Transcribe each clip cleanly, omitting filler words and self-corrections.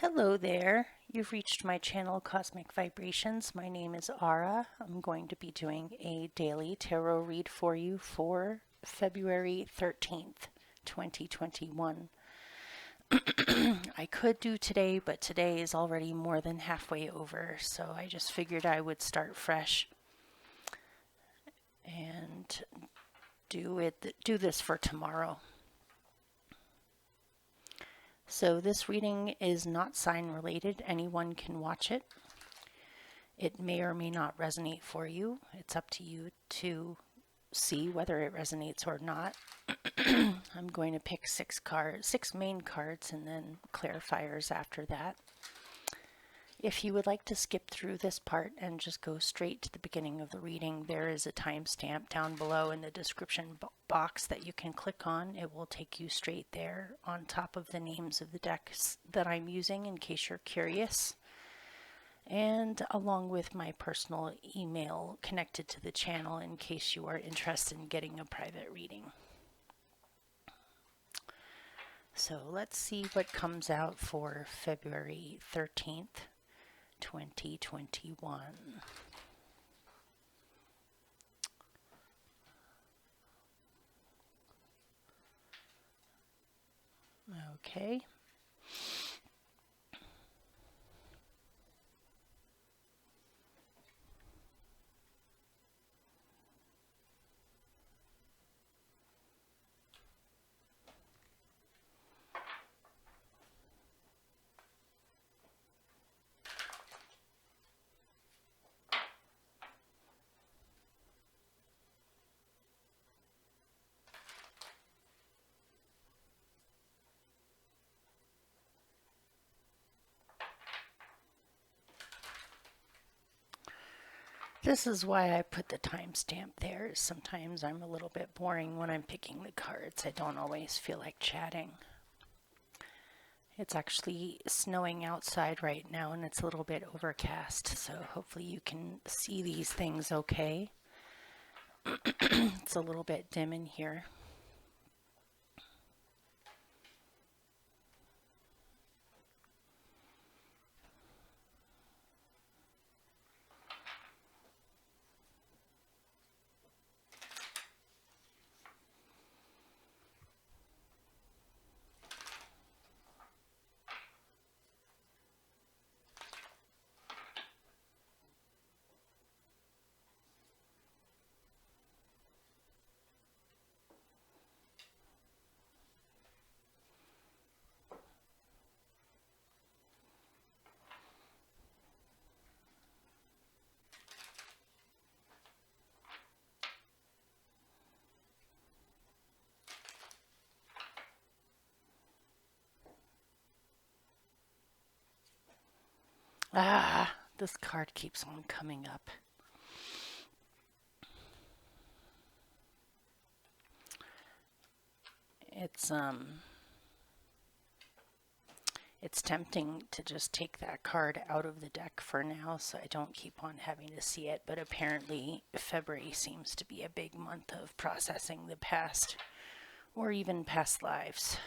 Hello there. You've reached my channel Cosmic Vibrations. My name is Ara. I'm going to be doing a daily tarot read for you for February 13th, 2021. I could do today, but today is already more than halfway over, so I just figured I would start fresh and do this for tomorrow. So this reading is not sign related. Anyone can watch it. It may or may not resonate for you. It's up to you to see whether it resonates or not. I'm going to pick six main cards, and then clarifiers after that. If you would like to skip through this part and just go straight to the beginning of the reading, there is a timestamp down below in the description box that you can click on. It will take you straight there on top of the names of the decks that I'm using in case you're curious, and along with my personal email connected to the channel in case you are interested in getting a private reading. So let's see what comes out for February 13th, 2021. Okay. This is why I put the timestamp there. Sometimes I'm a little bit boring when I'm picking the cards. I don't always feel like chatting. It's actually snowing outside right now and it's a little bit overcast, so hopefully you can see these things okay. It's a little bit dim in here. This card keeps on coming up. It's tempting to just take that card out of the deck for now so I don't keep on having to see it, but apparently February seems to be a big month of processing the past or even past lives.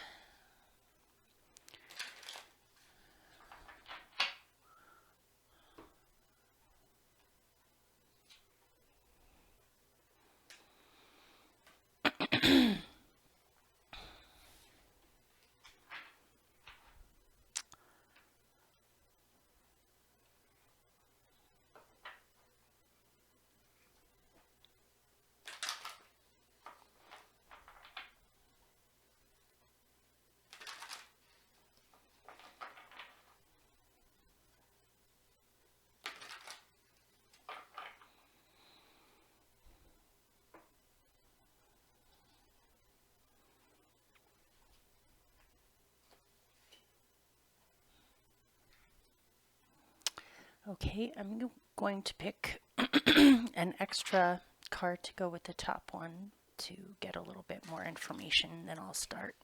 Okay, I'm going to pick an extra card to go with the top one to get a little bit more information, and then I'll start.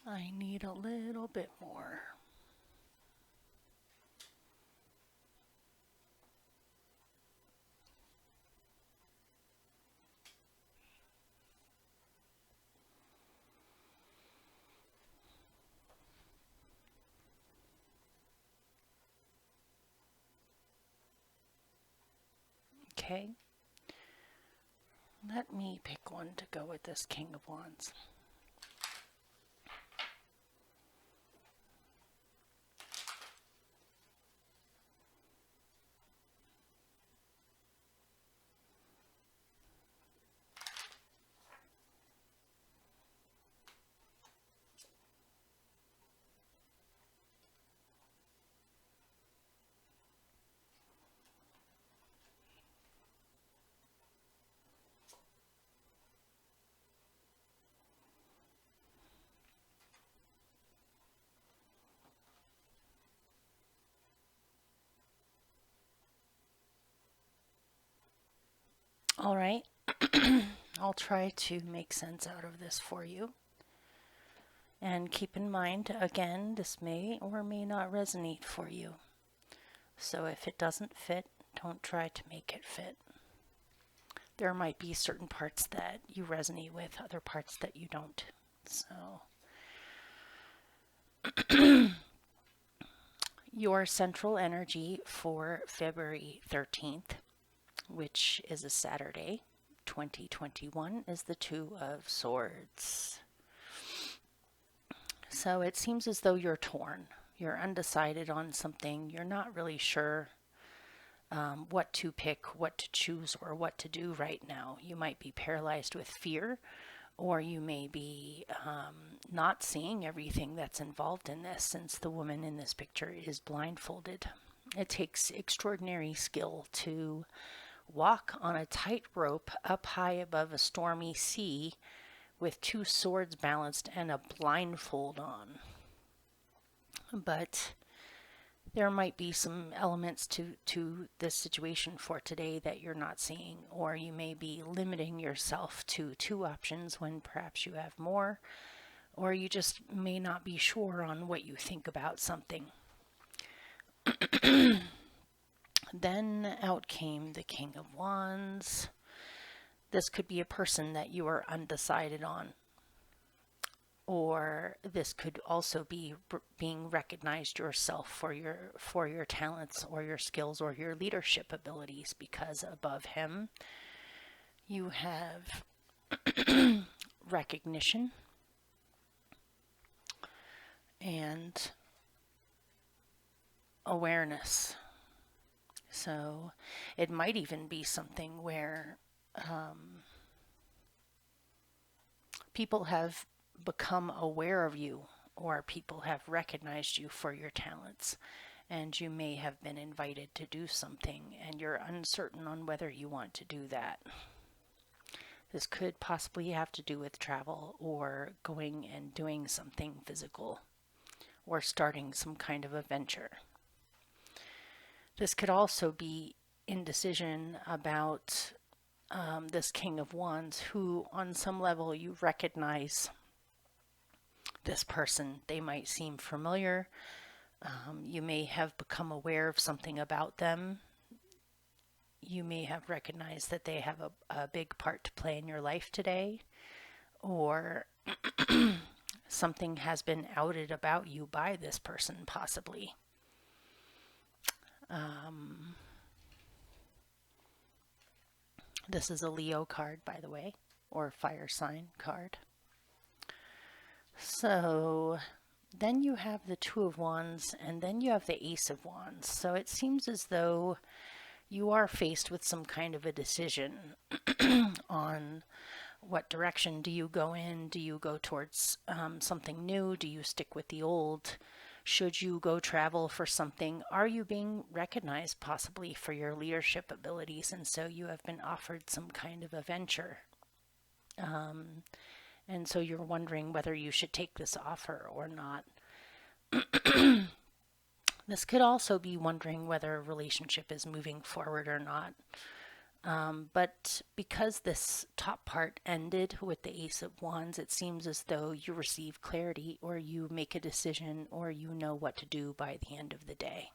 I need a little bit more. Okay. Let me pick one to go with this King of Wands. All right. I'll try to make sense out of this for you. And keep in mind, again, this may or may not resonate for you. So if it doesn't fit, don't try to make it fit. There might be certain parts that you resonate with, other parts that you don't. So your central energy for February 13th, which is a Saturday, 2021, is the Two of Swords. So it seems as though you're torn. You're undecided on something. You're not really sure what to pick, what to choose, or what to do right now. You might be paralyzed with fear, or you may be not seeing everything that's involved in this, since the woman in this picture is blindfolded. It takes extraordinary skill to walk on a tightrope up high above a stormy sea with two swords balanced and a blindfold on. But there might be some elements to this situation for today that you're not seeing, or you may be limiting yourself to two options when perhaps you have more, or you just may not be sure on what you think about something. Then out came the King of Wands. This could be a person that you are undecided on. Or this could also be being recognized yourself for your talents or your skills or your leadership abilities, because above him you have recognition and awareness. So it might even be something where people have become aware of you, or people have recognized you for your talents, and you may have been invited to do something and you're uncertain on whether you want to do that. This could possibly have to do with travel, or going and doing something physical, or starting some kind of a venture. This could also be indecision about this King of Wands, who on some level you recognize this person. They might seem familiar. You may have become aware of something about them. You may have recognized that they have a big part to play in your life today, or something has been outed about you by this person, possibly. This is a Leo card, by the way, or fire sign card. So then you have the Two of Wands, and then you have the Ace of Wands. So it seems as though you are faced with some kind of a decision on what direction do you go in. Do you go towards something new? Do you stick with the old? Should you go travel for something? Are you being recognized possibly for your leadership abilities, and so you have been offered some kind of a venture? And so you're wondering whether you should take this offer or not. This could also be wondering whether a relationship is moving forward or not. But because this top part ended with the Ace of Wands, it seems as though you receive clarity, or you make a decision, or you know what to do by the end of the day.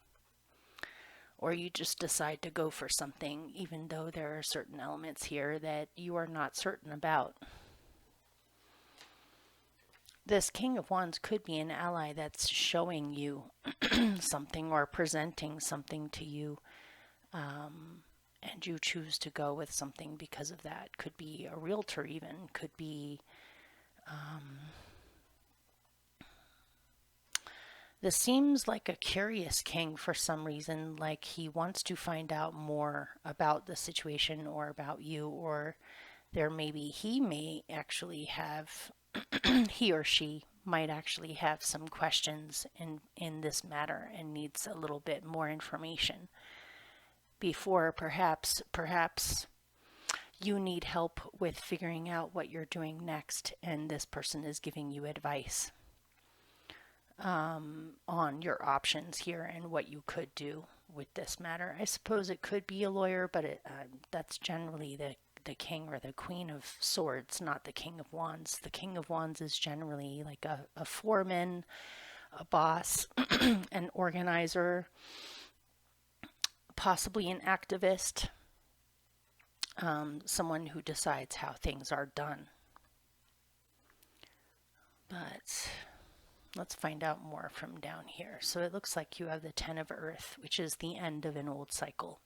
Or you just decide to go for something, even though there are certain elements here that you are not certain about. This King of Wands could be an ally that's showing you something or presenting something to you, and you choose to go with something because of that. Could be a realtor even, could be this seems like a curious king for some reason, like he wants to find out more about the situation or about you, or he may actually have, he or she might actually have some questions in this matter and needs a little bit more information before perhaps you need help with figuring out what you're doing next, and this person is giving you advice on your options here and what you could do with this matter. I suppose it could be a lawyer, but that's generally the king or the queen of swords, not the king of wands. The king of wands is generally like a foreman, a boss, an organizer, possibly an activist, someone who decides how things are done. But let's find out more from down here. So it looks like you have the Ten of Earth, which is the end of an old cycle.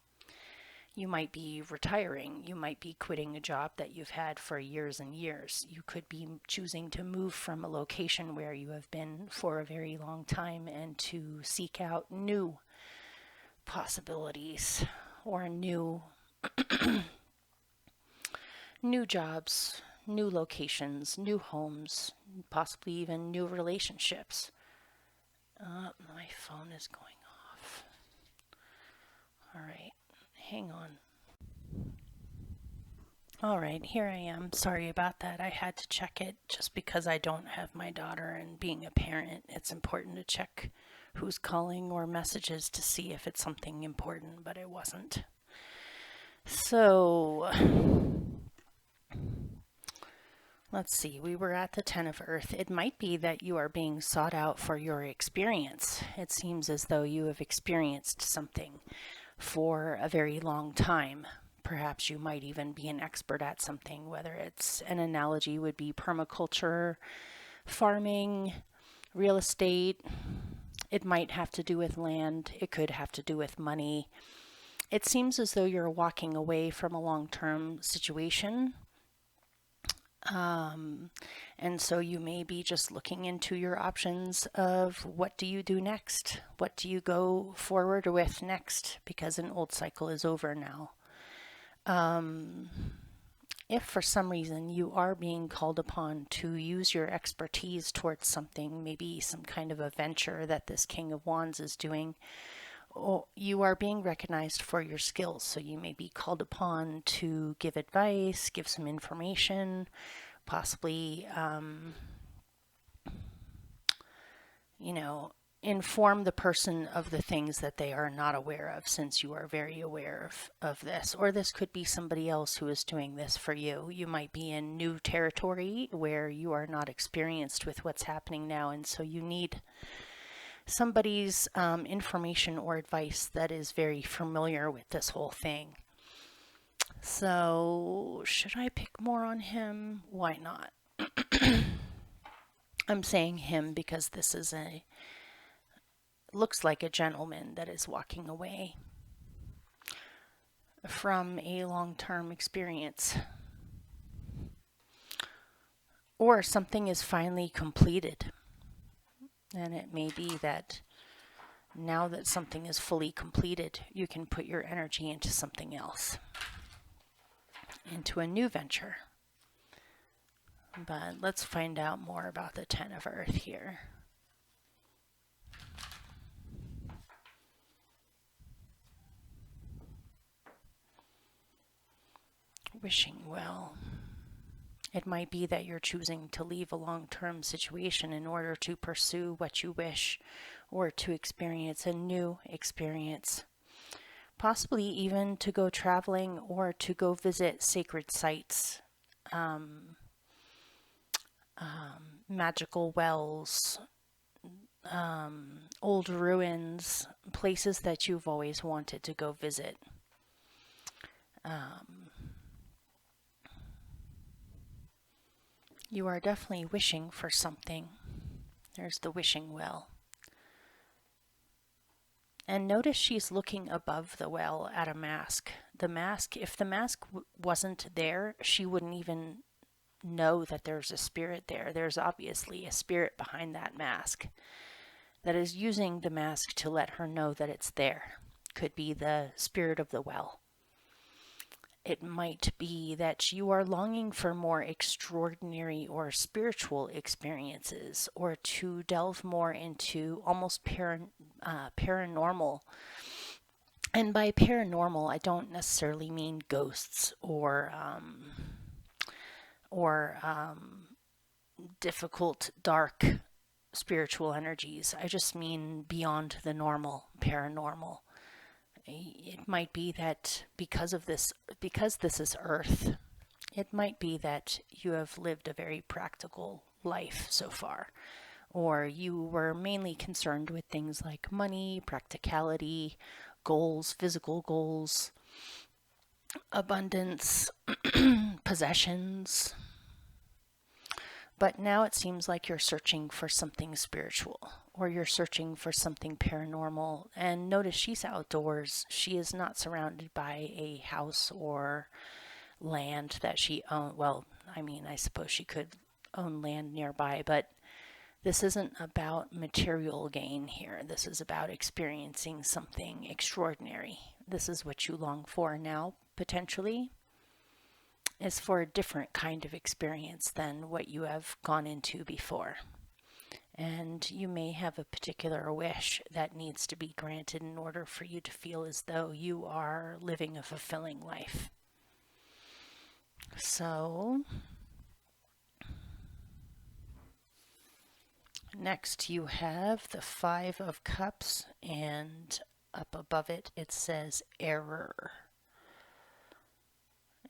You might be retiring. You might be quitting a job that you've had for years and years. You could be choosing to move from a location where you have been for a very long time and to seek out new possibilities or new jobs, new locations, new homes, possibly even new relationships. My phone is going off. All right, hang on. All right, here I am. Sorry about that. I had to check it just because I don't have my daughter, and being a parent, it's important to check who's calling or messages to see if it's something important, but it wasn't. So let's see, we were at the Ten of Earth. It might be that you are being sought out for your experience. It seems as though you have experienced something for a very long time. Perhaps you might even be an expert at something, whether it's an analogy would be permaculture, farming, real estate. It might have to do with land. It could have to do with money. It seems as though you're walking away from a long-term situation. And so you may be just looking into your options of what do you do next? What do you go forward with next? Because an old cycle is over now. If for some reason you are being called upon to use your expertise towards something, maybe some kind of a venture that this King of Wands is doing, you are being recognized for your skills. So you may be called upon to give advice, give some information, possibly, inform the person of the things that they are not aware of, since you are very aware of this. Or this could be somebody else who is doing this for you. You might be in new territory where you are not experienced with what's happening now, and so you need somebody's information or advice that is very familiar with this whole thing. So should I pick more on him? Why not? I'm saying him because this is looks like a gentleman that is walking away from a long-term experience. Or something is finally completed. And it may be that now that something is fully completed, you can put your energy into something else, into a new venture. But let's find out more about the Ten of Earth here. Wishing well. It might be that you're choosing to leave a long-term situation in order to pursue what you wish, or to experience a new experience. possibly even to go traveling or to go visit sacred sites, magical wells, old ruins, places that you've always wanted to go visit. You are definitely wishing for something. There's the wishing well. And notice she's looking above the well at a mask. The mask, if the mask wasn't there, she wouldn't even know that there's a spirit there. There's obviously a spirit behind that mask that is using the mask to let her know that it's there. Could be the spirit of the well. It might be that you are longing for more extraordinary or spiritual experiences, or to delve more into almost paranormal. And by paranormal, I don't necessarily mean ghosts or difficult, dark spiritual energies. I just mean beyond the normal, paranormal. It might be that because this is Earth, it might be that you have lived a very practical life so far, or you were mainly concerned with things like money, practicality, goals, physical goals, abundance, possessions. But now it seems like you're searching for something spiritual, or you're searching for something paranormal. And notice she's outdoors. She is not surrounded by a house or land that she owns. Well, I mean, I suppose she could own land nearby, but this isn't about material gain here. This is about experiencing something extraordinary. This is what you long for now, potentially, is for a different kind of experience than what you have gone into before. And you may have a particular wish that needs to be granted in order for you to feel as though you are living a fulfilling life. So, next you have the Five of Cups, and up above it, it says error.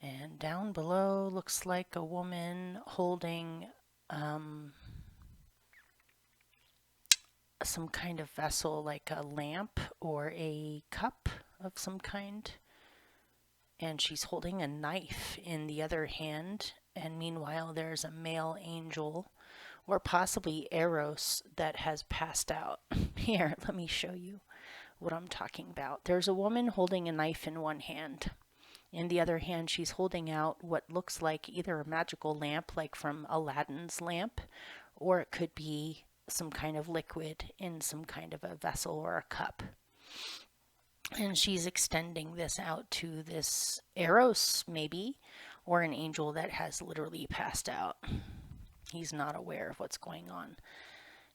And down below looks like a woman holding some kind of vessel, like a lamp or a cup of some kind. And she's holding a knife in the other hand. And meanwhile, there's a male angel, or possibly Eros, that has passed out. Here, let me show you what I'm talking about. There's a woman holding a knife in one hand. In the other hand, she's holding out what looks like either a magical lamp, like from Aladdin's lamp, or it could be some kind of liquid in some kind of a vessel or a cup. And she's extending this out to this Eros, maybe, or an angel that has literally passed out. He's not aware of what's going on.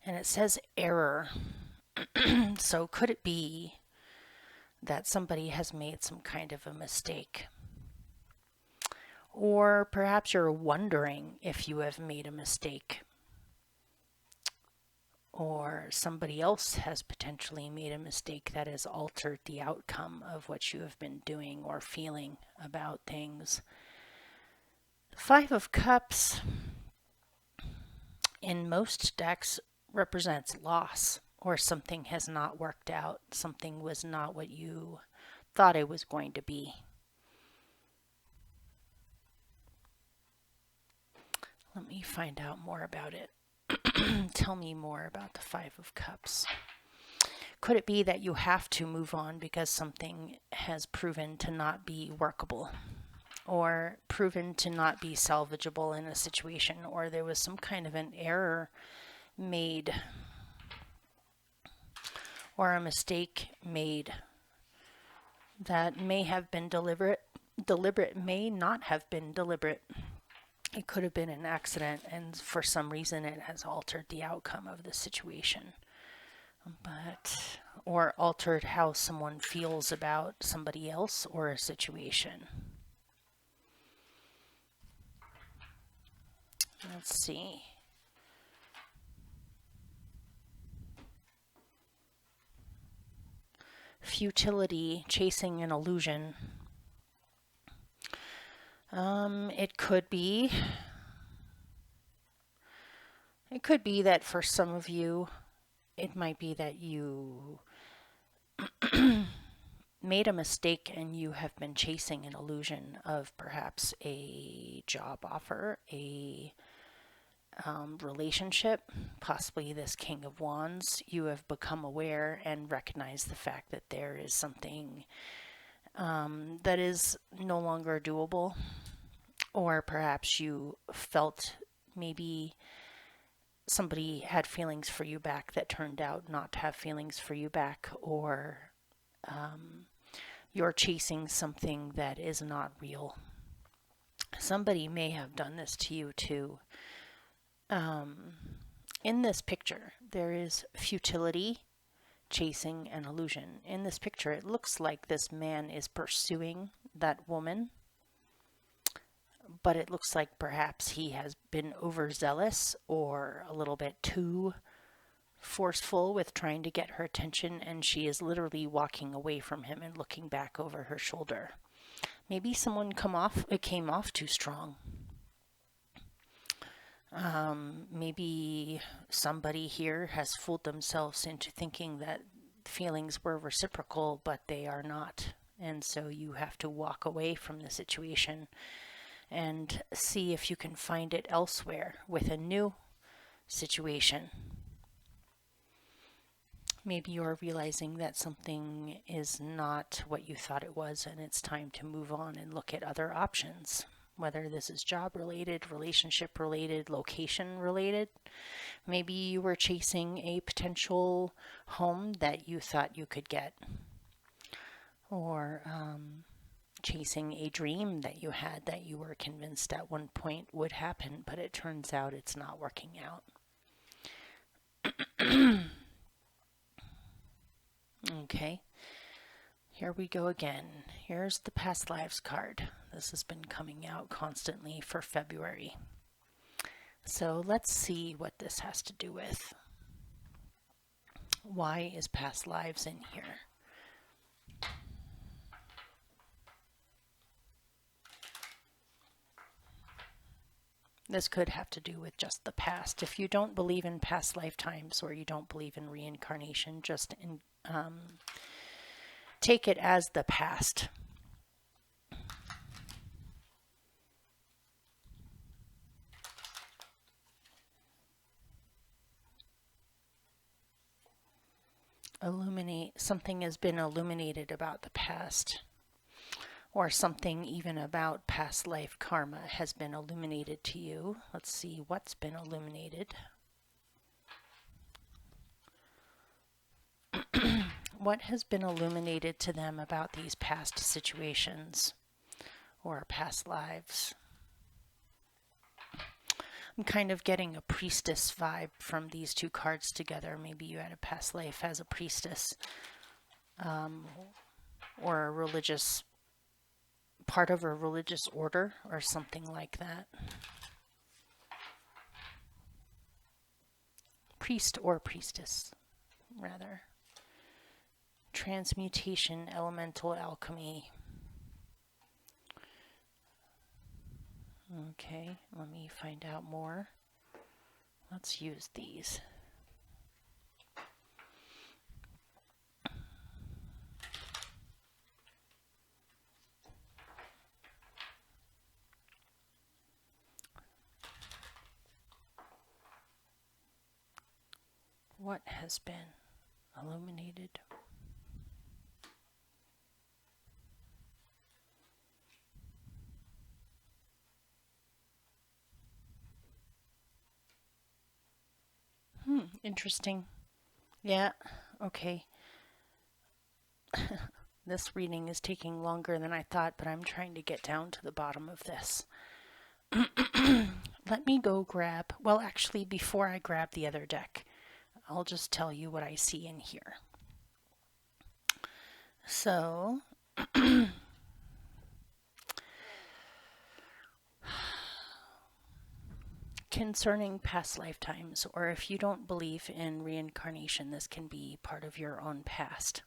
And it says error. So could it be that somebody has made some kind of a mistake? Or perhaps you're wondering if you have made a mistake, or somebody else has potentially made a mistake that has altered the outcome of what you have been doing or feeling about things. The Five of Cups in most decks represents loss, or something has not worked out. Something was not what you thought it was going to be. Let me find out more about it. Tell me more about the Five of Cups. Could it be that you have to move on because something has proven to not be workable, or proven to not be salvageable in a situation, or there was some kind of an error made, or a mistake made that may have been deliberate, may not have been deliberate. It could have been an accident, and for some reason it has altered the outcome of the situation. Or altered how someone feels about somebody else or a situation. Let's see. futility, chasing an illusion. It could be that for some of you, it might be that you made a mistake and you have been chasing an illusion of perhaps a job offer, a relationship, possibly this King of Wands. You have become aware and recognized the fact that there is something that is no longer doable, or perhaps you felt maybe somebody had feelings for you back that turned out not to have feelings for you back, or you're chasing something that is not real. Somebody may have done this to you too. In this picture, there is futility, chasing an illusion. In this picture, it looks like this man is pursuing that woman, but it looks like perhaps he has been overzealous or a little bit too forceful with trying to get her attention, and she is literally walking away from him and looking back over her shoulder. Maybe someone came off too strong. Maybe somebody here has fooled themselves into thinking that feelings were reciprocal, but they are not. And so you have to walk away from the situation and see if you can find it elsewhere with a new situation. Maybe you're realizing that something is not what you thought it was, and it's time to move on and look at other options. Whether this is job related, relationship related, location related. Maybe you were chasing a potential home that you thought you could get, or chasing a dream that you had that you were convinced at one point would happen, but it turns out it's not working out. Okay, here we go again. Here's the past lives card. This has been coming out constantly for February. So let's see what this has to do with. Why is past lives in here? This could have to do with just the past. If you don't believe in past lifetimes, or you don't believe in reincarnation, just take it as the past. Something has been illuminated about the past, or something even about past life karma has been illuminated to you. Let's see what's been illuminated. What has been illuminated to them about these past situations or past lives? I'm kind of getting a priestess vibe from these two cards together. Maybe you had a past life as a priestess, or a religious, part of a religious order or something like that. Priest or priestess, rather. Transmutation, elemental alchemy. Okay, let me find out more. Let's use these. What has been illuminated? Interesting. Yeah, okay. This reading is taking longer than I thought, but I'm trying to get down to the bottom of this. Let me go grab, well, actually, before I grab the other deck, I'll just tell you what I see in here. So, concerning past lifetimes, or if you don't believe in reincarnation, this can be part of your own past.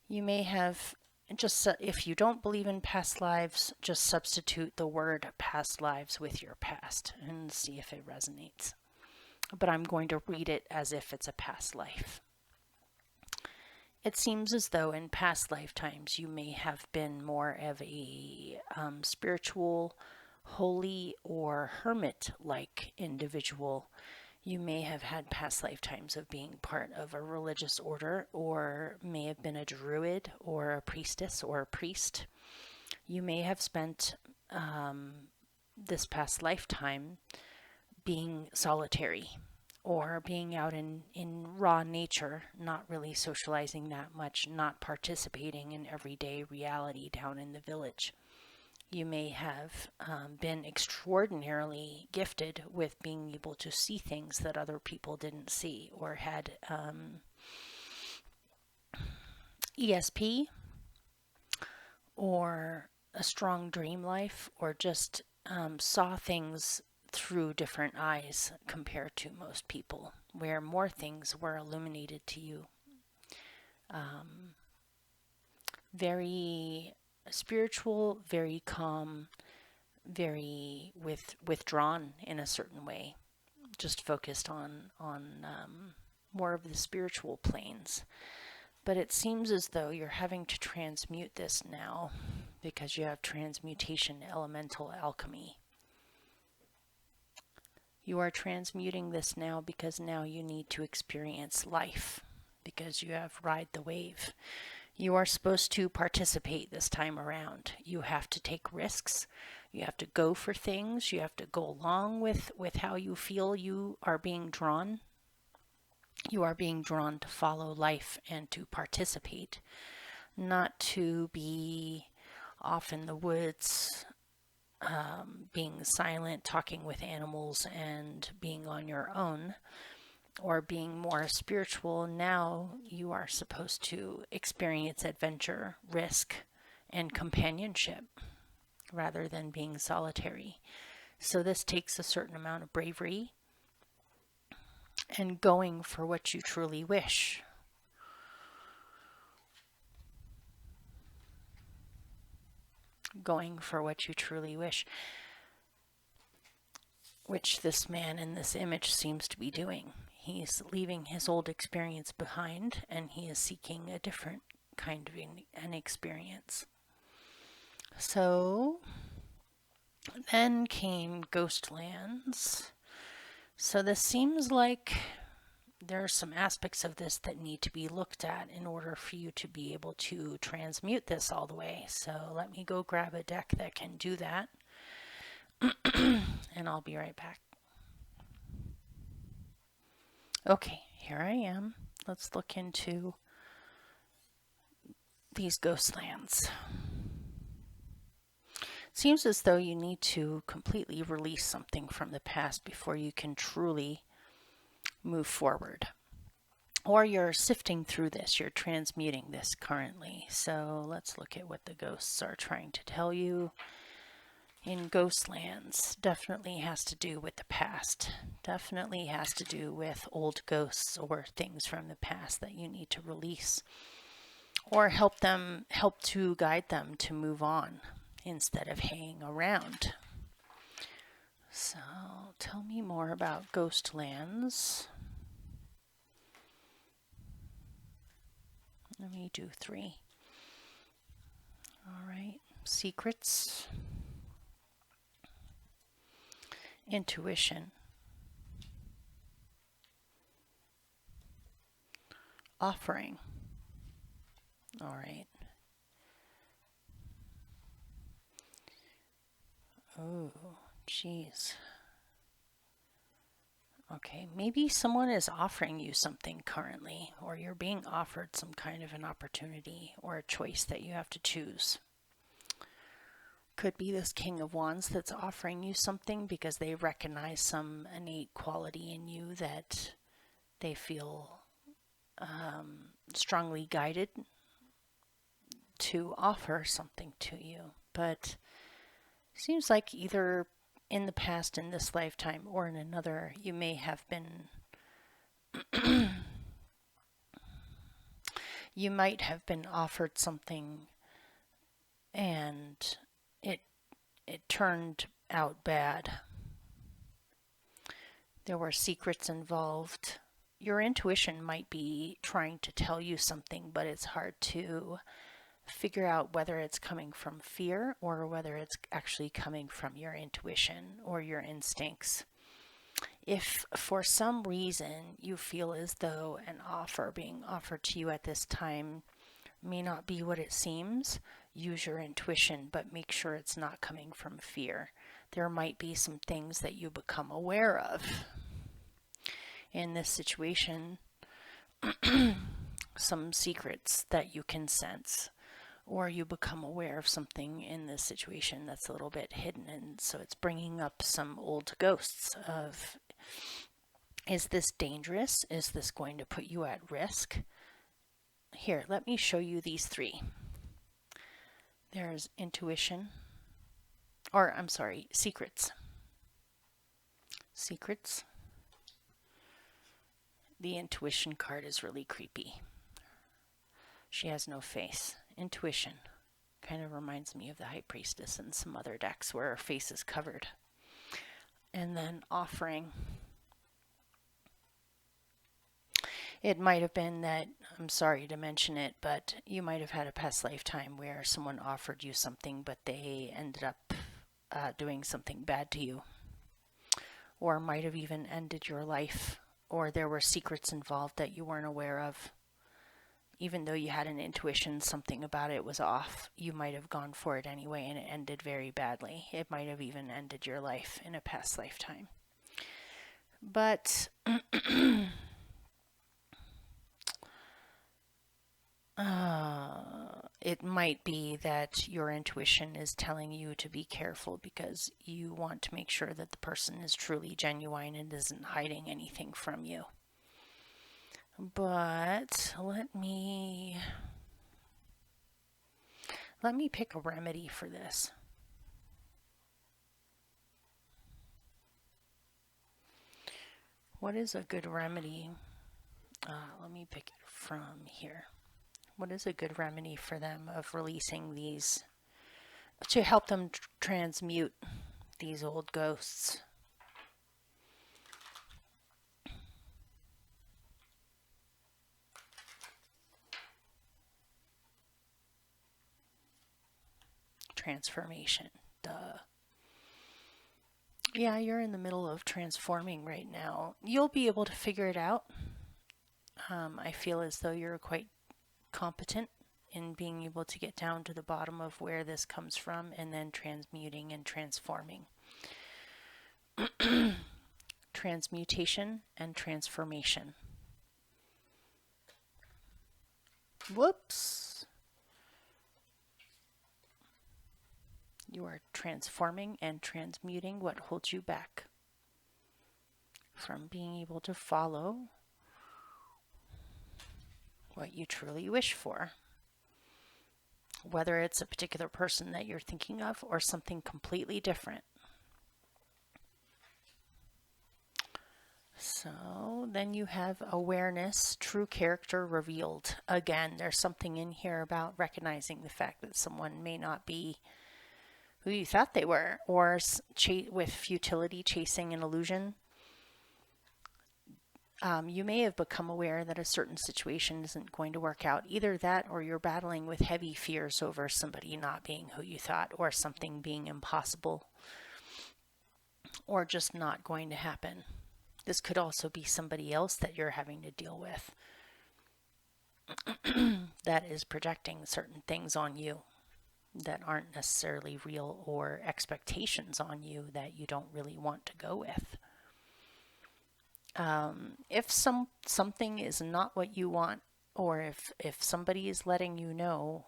You may have just, if you don't believe in past lives, just substitute the word past lives with your past and see if it resonates. But I'm going to read it as if it's a past life. It seems as though in past lifetimes you may have been more of a spiritual, holy, or hermit-like individual. You may have had past lifetimes of being part of a religious order, or may have been a druid, or a priestess, or a priest. You may have spent this past lifetime being solitary, or being out in raw nature, not really socializing that much, not participating in everyday reality down in the village. You may have been extraordinarily gifted with being able to see things that other people didn't see, or had ESP, or a strong dream life, or just saw things through different eyes compared to most people, where more things were illuminated to you. Very spiritual, very calm, very withdrawn in a certain way, just focused on more of the spiritual planes. But it seems as though you're having to transmute this now because you have transmutation elemental alchemy. You are transmuting this now because now you need to experience life, because you have ride the wave. You are supposed to participate this time around. You have to take risks. You have to go for things. You have to go along with how you feel you are being drawn. You are being drawn to follow life and to participate, not to be off in the woods, being silent, talking with animals, and being on your own, or being more spiritual. Now you are supposed to experience adventure, risk, and companionship rather than being solitary. So this takes a certain amount of bravery and going for what you truly wish. Going for what you truly wish, which this man in this image seems to be doing. He's leaving his old experience behind, and he is seeking a different kind of an experience. So then came Ghostlands. So this seems like there are some aspects of this that need to be looked at in order for you to be able to transmute this all the way. So let me go grab a deck that can do that. And I'll be right back. Okay, here I am. Let's look into these Ghostlands. It seems as though you need to completely release something from the past before you can truly move forward. Or you're sifting through this, you're transmuting this currently. So let's look at what the ghosts are trying to tell you. In Ghostlands, definitely has to do with the past. Definitely has to do with old ghosts or things from the past that you need to release. Or help to guide them to move on instead of hanging around. So tell me more about Ghostlands. Let me do 3. All right. Secrets. Intuition. Offering. All right. Oh, geez. Okay, maybe someone is offering you something currently, or you're being offered some kind of an opportunity or a choice that you have to choose. Could be this King of Wands that's offering you something because they recognize some innate quality in you that they feel strongly guided to offer something to you. But it seems like either in the past, in this lifetime, or in another, you may have been You might have been offered something and it turned out bad. There were secrets involved. Your intuition might be trying to tell you something, but it's hard to figure out whether it's coming from fear or whether it's actually coming from your intuition or your instincts. If for some reason you feel as though an offer being offered to you at this time may not be what it seems, use your intuition, but make sure it's not coming from fear. There might be some things that you become aware of. In this situation, some secrets that you can sense, or you become aware of something in this situation that's a little bit hidden, and so it's bringing up some old ghosts of, is this dangerous? Is this going to put you at risk? Here, let me show you these three. There's intuition, or I'm sorry, secrets. Secrets. The intuition card is really creepy. She has no face. Intuition kind of reminds me of the High Priestess and some other decks where her face is covered. And then offering. It might have been that, I'm sorry to mention it, but you might have had a past lifetime where someone offered you something, but they ended up doing something bad to you. Or might have even ended your life. Or there were secrets involved that you weren't aware of. Even though you had an intuition, something about it was off. You might have gone for it anyway, and it ended very badly. It might have even ended your life in a past lifetime. But it might be that your intuition is telling you to be careful because you want to make sure that the person is truly genuine and isn't hiding anything from you. But let me pick a remedy for this. What is a good remedy? Let me pick it from here. What is a good remedy for them of releasing these, to help them transmute these old ghosts? Transformation. Duh. Yeah, you're in the middle of transforming right now. You'll be able to figure it out. I feel as though you're quite competent in being able to get down to the bottom of where this comes from and then transmuting and transforming. Transmutation and transformation. Whoops. You are transforming and transmuting what holds you back from being able to follow what you truly wish for. Whether it's a particular person that you're thinking of or something completely different. So then you have awareness, true character revealed. Again, there's something in here about recognizing the fact that someone may not be who you thought they were, or with futility, chasing an illusion. You may have become aware that a certain situation isn't going to work out. Either that or you're battling with heavy fears over somebody not being who you thought, or something being impossible, or just not going to happen. This could also be somebody else that you're having to deal with that is projecting certain things on you that aren't necessarily real, or expectations on you that you don't really want to go with. If something is not what you want, or if somebody is letting you know,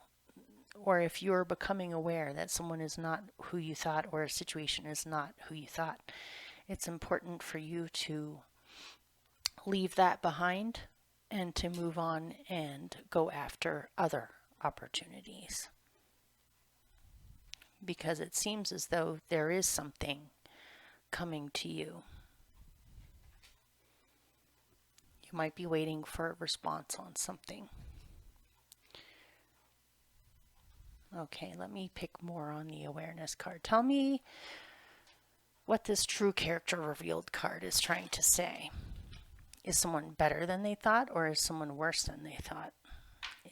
or if you're becoming aware that someone is not who you thought, or a situation is not who you thought, it's important for you to leave that behind and to move on and go after other opportunities. Because it seems as though there is something coming to you. You might be waiting for a response on something. Okay, let me pick more on the awareness card. Tell me what this true character revealed card is trying to say. Is someone better than they thought, or is someone worse than they thought?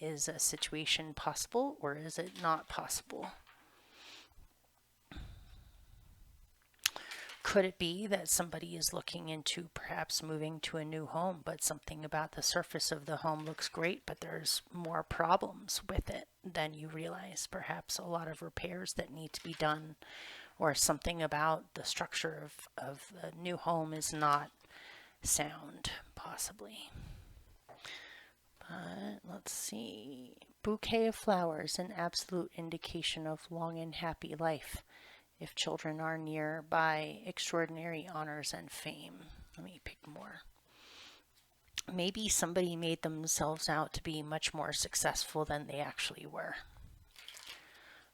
Is a situation possible, or is it not possible? Could it be that somebody is looking into perhaps moving to a new home, but something about the surface of the home looks great, but there's more problems with it than you realize? Perhaps a lot of repairs that need to be done, or something about the structure of the new home is not sound, possibly. But let's see. Bouquet of flowers, an absolute indication of long and happy life. If children are near by extraordinary honors and fame. Let me pick more. Maybe somebody made themselves out to be much more successful than they actually were.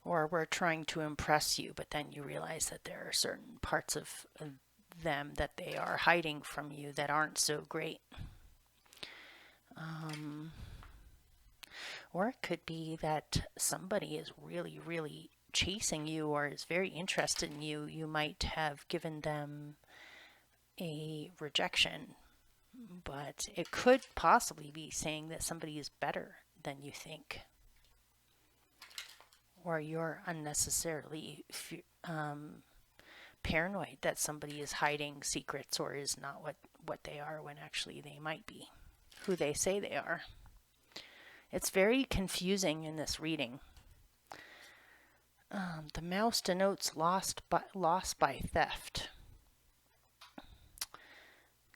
Or were trying to impress you, but then you realize that there are certain parts of them that they are hiding from you that aren't so great. Or it could be that somebody is really, really chasing you or is very interested in you. You might have given them a rejection, but it could possibly be saying that somebody is better than you think, or you're unnecessarily paranoid that somebody is hiding secrets or is not what they are when actually they might be who they say they are. It's very confusing in this reading. The mouse denotes loss by theft.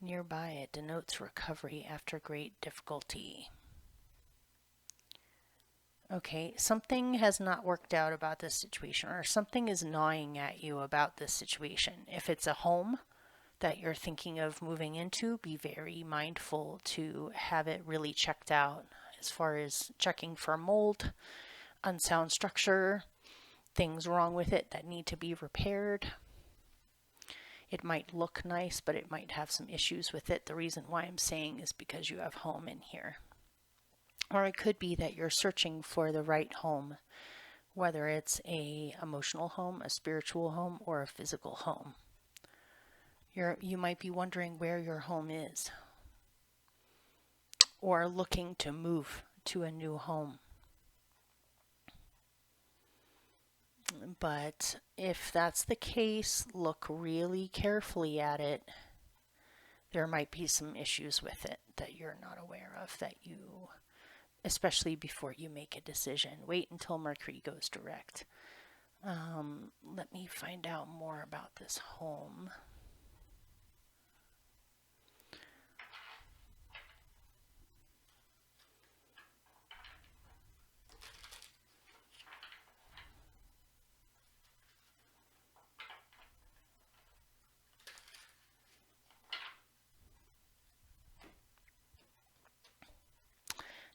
Nearby, it denotes recovery after great difficulty. Okay, something has not worked out about this situation, or something is gnawing at you about this situation. If it's a home that you're thinking of moving into, be very mindful to have it really checked out as far as checking for mold, unsound structure, things wrong with it that need to be repaired. It might look nice, but it might have some issues with it. The reason why I'm saying is because you have home in here. Or it could be that you're searching for the right home, whether it's a emotional home, a spiritual home, or a physical home. You might be wondering where your home is, or looking to move to a new home. But if that's the case, look really carefully at it. There might be some issues with it that you're not aware of, that you, especially before you make a decision. Wait until Mercury goes direct. Let me find out more about this home.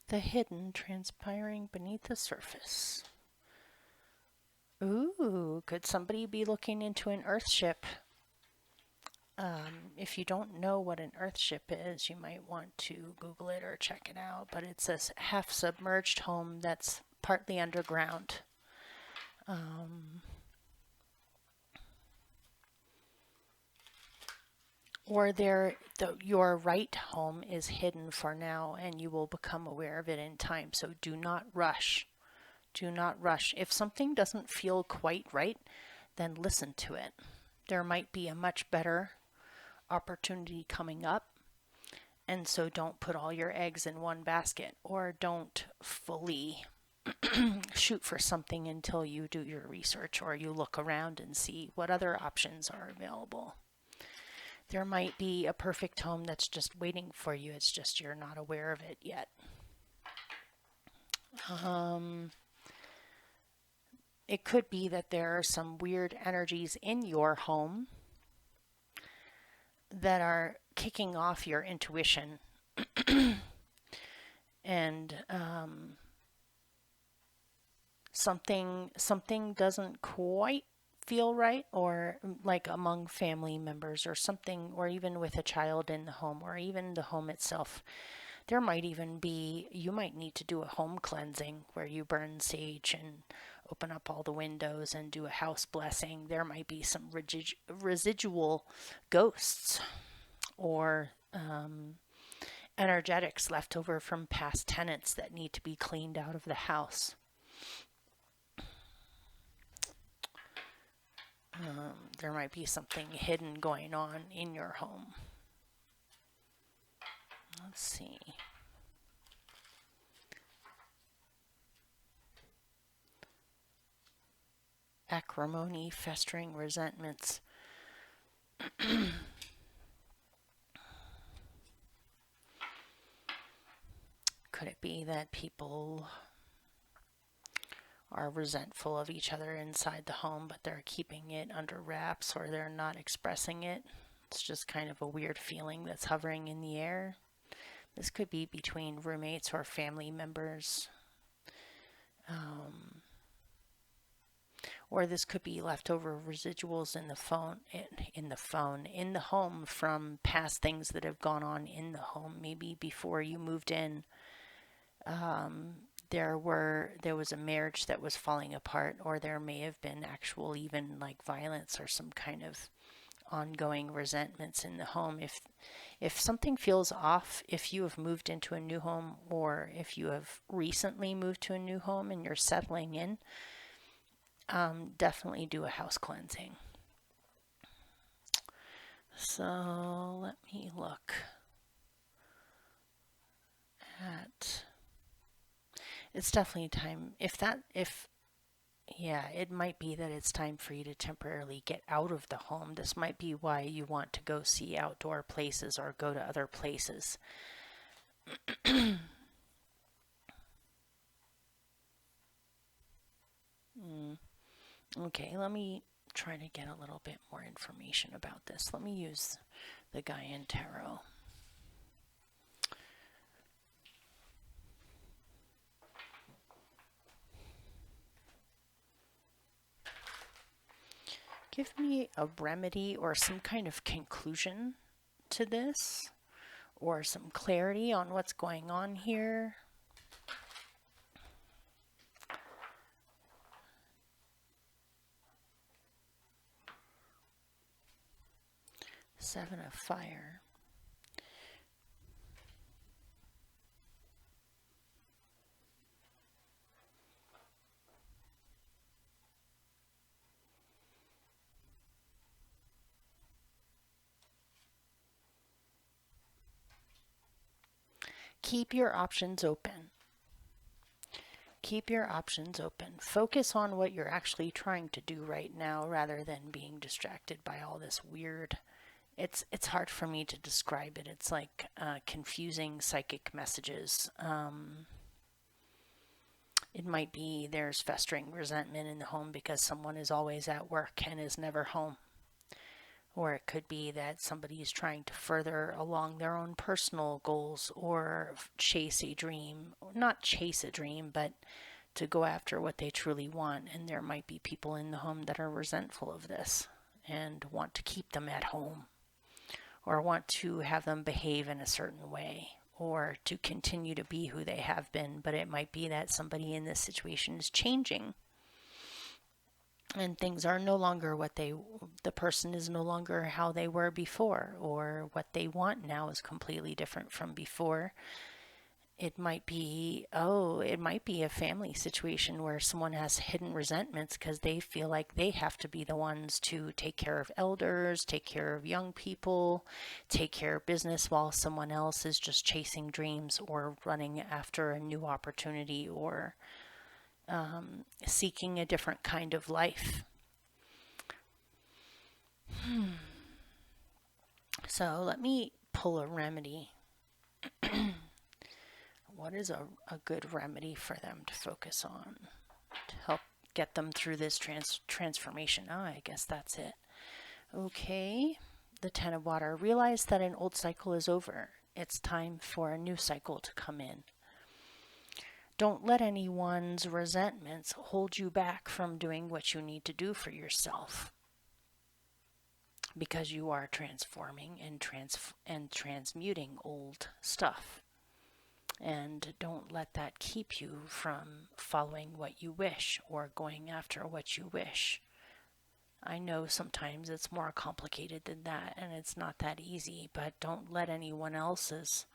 The hidden transpiring beneath the surface. Ooh, could somebody be looking into an Earthship? If you don't know what an Earthship is, you might want to Google it or check it out. But it's a half-submerged home that's partly underground. Or your right home is hidden for now, and you will become aware of it in time. So do not rush. Do not rush. If something doesn't feel quite right, then listen to it. There might be a much better opportunity coming up, and so don't put all your eggs in one basket, or don't fully shoot for something until you do your research or you look around and see what other options are available. There might be a perfect home that's just waiting for you. It's just you're not aware of it yet. It could be that there are some weird energies in your home that are kicking off your intuition and something doesn't quite feel right, or like among family members or something, or even with a child in the home, or even the home itself. There might even be, you might need to do a home cleansing where you burn sage and open up all the windows and do a house blessing, there might be some residual ghosts or energetics left over from past tenants that need to be cleaned out of the house. There might be something hidden going on in your home. Let's see. Acrimony, festering resentments. Could it be that people are resentful of each other inside the home, but they're keeping it under wraps, or they're not expressing it? It's just kind of a weird feeling that's hovering in the air. This could be between roommates or family members. Or this could be leftover residuals in the home from past things that have gone on in the home. Maybe before you moved in, there was a marriage that was falling apart, or there may have been actual even like violence or some kind of ongoing resentments in the home. If something feels off, if you have moved into a new home, or if you have recently moved to a new home and you're settling in, definitely do a house cleansing. So let me look at, it's definitely time, it might be that it's time for you to temporarily get out of the home. This might be why you want to go see outdoor places or go to other places. Okay, let me try to get a little bit more information about this. Let me use the Gaian Tarot. Give me a remedy or some kind of conclusion to this, or some clarity on what's going on here. Seven of Fire. Keep your options open. Keep your options open. Focus on what you're actually trying to do right now rather than being distracted by all this weird. It's hard for me to describe it. It's like confusing psychic messages. It might be there's festering resentment in the home because someone is always at work and is never home. Or it could be that somebody is trying to further along their own personal goals or chase a dream. Not chase a dream, but to go after what they truly want. And there might be people in the home that are resentful of this and want to keep them at home, or want to have them behave in a certain way, or to continue to be who they have been. But it might be that somebody in this situation is changing, and things are no longer the person is no longer how they were before, or what they want now is completely different from before. It might be a family situation where someone has hidden resentments because they feel like they have to be the ones to take care of elders, take care of young people, take care of business, while someone else is just chasing dreams or running after a new opportunity, or seeking a different kind of life. So let me pull a remedy. What is a good remedy for them to focus on to help get them through this transformation? I guess that's it. Okay, the Ten of Water. Realize that an old cycle is over. It's time for a new cycle to come in. Don't let anyone's resentments hold you back from doing what you need to do for yourself, because you are transforming and transmuting old stuff. And don't let that keep you from following what you wish or going after what you wish. I know sometimes it's more complicated than that and it's not that easy, but don't let anyone else's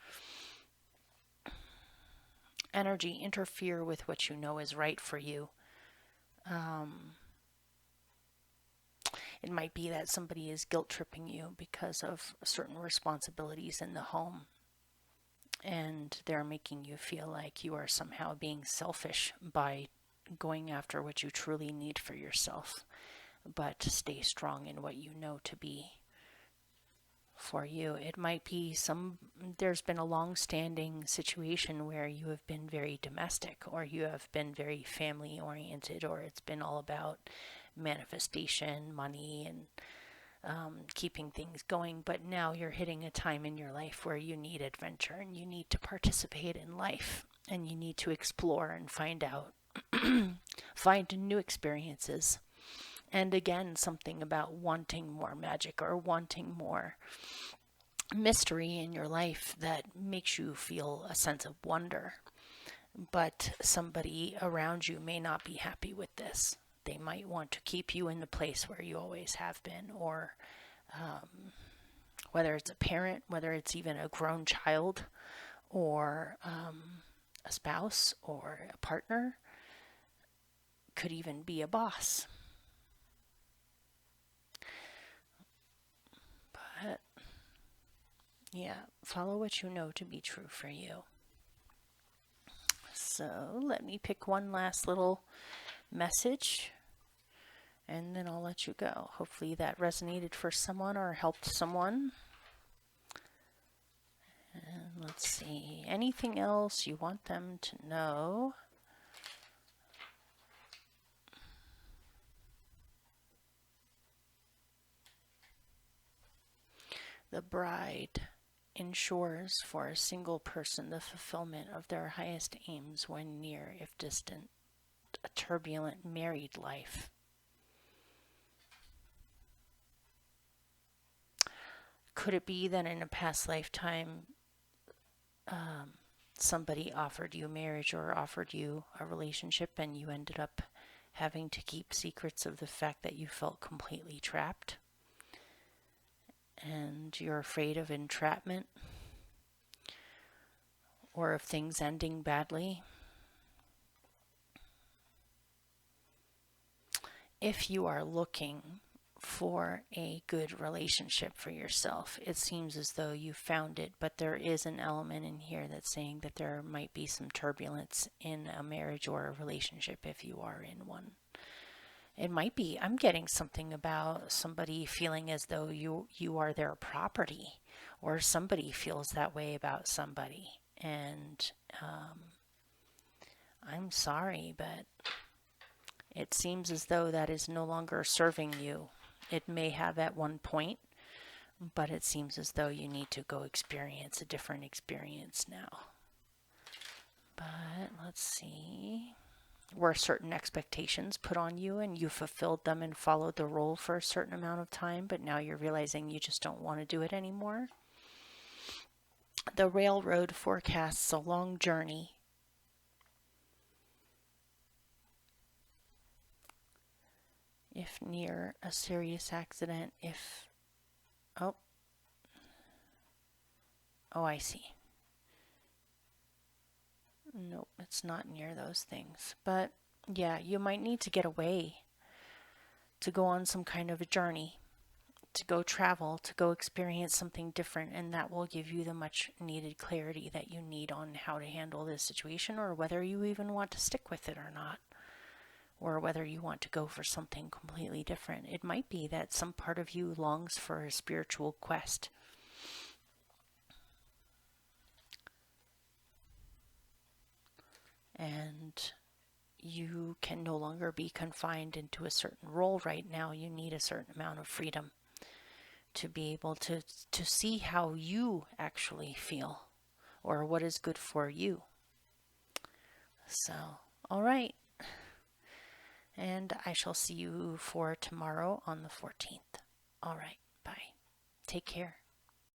energy interfere with what you know is right for you. It might be that somebody is guilt tripping you because of certain responsibilities in the home, and they're making you feel like you are somehow being selfish by going after what you truly need for yourself. But stay strong in what you know to be for you. It might be there's been a long-standing situation where you have been very domestic, or you have been very family oriented, or it's been all about manifestation, money, and keeping things going. But now you're hitting a time in your life where you need adventure and you need to participate in life, and you need to explore and find out, find new experiences. And again, something about wanting more magic or wanting more mystery in your life that makes you feel a sense of wonder. But somebody around you may not be happy with this. They might want to keep you in the place where you always have been, or whether it's a parent, whether it's even a grown child, or a spouse, or a partner, could even be a boss. But yeah, follow what you know to be true for you. So let me pick one last little message and then I'll let you go. Hopefully that resonated for someone or helped someone. And let's see, anything else you want them to know? The bride ensures for a single person the fulfillment of their highest aims when near, if distant, a turbulent married life. Could it be that in a past lifetime somebody offered you marriage or offered you a relationship and you ended up having to keep secrets of the fact that you felt completely trapped? And you're afraid of entrapment or of things ending badly. If you are looking for a good relationship for yourself, it seems as though you found it, but there is an element in here that's saying that there might be some turbulence in a marriage or a relationship if you are in one. It might be, I'm getting something about somebody feeling as though you are their property, or somebody feels that way about somebody. And I'm sorry, but it seems as though that is no longer serving you. It may have at one point, but it seems as though you need to go experience a different experience now. But let's see. Were certain expectations put on you and you fulfilled them and followed the role for a certain amount of time, but now you're realizing you just don't want to do it anymore? The railroad forecasts a long journey. If near a serious accident, oh, I see. Nope, it's not near those things. But yeah, you might need to get away, to go on some kind of a journey, to go travel, to go experience something different, and that will give you the much needed clarity that you need on how to handle this situation, or whether you even want to stick with it or not, or whether you want to go for something completely different. It might be that some part of you longs for a spiritual quest. And you can no longer be confined into a certain role right now. You need a certain amount of freedom to be able to see how you actually feel, or what is good for you. So, all right. And I shall see you for tomorrow on the 14th. All right. Bye. Take care.